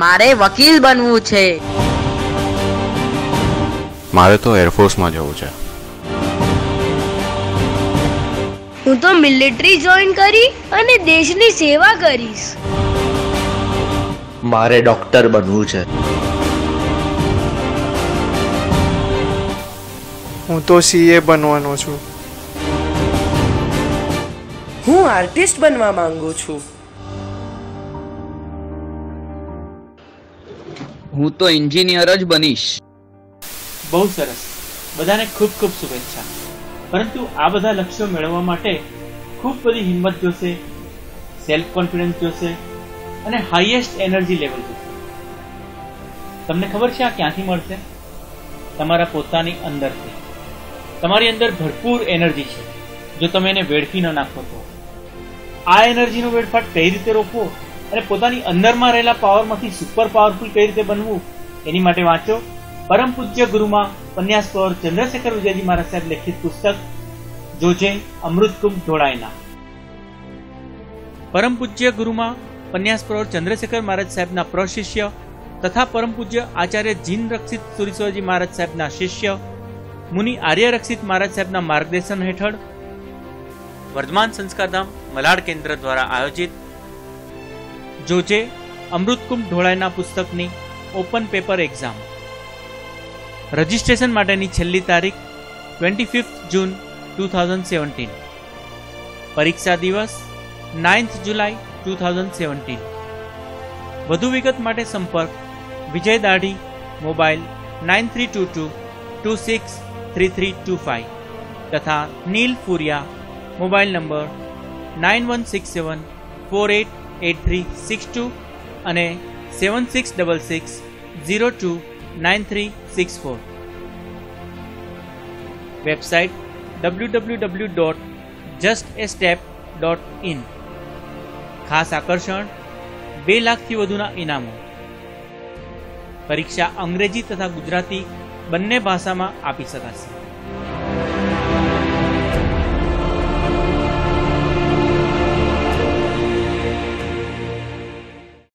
મારે વકીલ બનવું છે. મારે તો એરફોર્સમાં જવું છે. હું તો મિલિટરી જોઈન કરી અને દેશની સેવા કરીશ. મારે ડોક્ટર બનવું છે. હું તો સીએ બનવાનો છું. હું આર્ટિસ્ટ બનવા માંગુ છું. હું તો એન્જિનિયર જ બનીશ. બહુ સરસ. બધાને ખૂબ ખૂબ શુભેચ્છા. પરંતુ આ બધા લક્ષ્યો મેળવવા માટે ખૂબ બધી હિંમત જોશે, સેલ્ફ કોન્ફિડન્સ જોશે અને હાઈએસ્ટ એનર્જી લેવલ જોશે. તમને ખબર છે આ ક્યાંથી મળશે? તમારા પોતાની અંદરથી. તમારી અંદર ભરપૂર એનર્જી છે. જો તમે એને વેડફી ન નાખો તો આ એનર્જીનો વેડફાટ કઈ રીતે રોકવો અને પોતાની અંદરમાં રહેલા પાવરમાંથી સુપર પાવરફુલ કઈ રીતે બનવું, એની માટે વાંચો પરમ પૂજ્ય ગુરુમાં પન્યાસ પર ચંદ્રશેખર વિજયજી મહારાજ સાહેબ લેખિત પુસ્તક જોજે અમૃતકુંભ ઢોળાયના. પરમ પૂજ્ય ગુરુમાં પન્યાસ પર ચંદ્રશેખર મહારાજ સાહેબના પ્રશિષ્ય તથા પરમ પૂજ્ય આચાર્ય જીન રક્ષિત સુરીશ્વરજી મહારાજ સાહેબના શિષ્ય મુનિ આર્ય રક્ષિત મહારાજ સાહેબના માર્ગદર્શન હેઠળ વર્ધમાન સંસ્કારધામ મલાડ કેન્દ્ર દ્વારા આયોજિત જોજે અમૃતકુંભ ઢોળાયના પુસ્તકની ઓપન પેપર એક્ઝામ. રજિસ્ટ્રેશન માટેની છેલ્લી તારીખ 25 જૂન 2017. પરીક્ષા દિવસ 9 જુલાઈ 2017. વધુ વિગત માટે સંપર્ક વિજય દાઢી, મોબાઈલ 9322263325 તથા નીલ ફુરિયા, મોબાઈલ નંબર 9167488362 અને 7666029364. Website www.justastep.in. ખાસ આકર્ષણ 2 લાખથી વધુના ઇનામો. પરીક્ષા અંગ્રેજી તથા ગુજરાતી બંને ભાષામાં આપી શકાશે.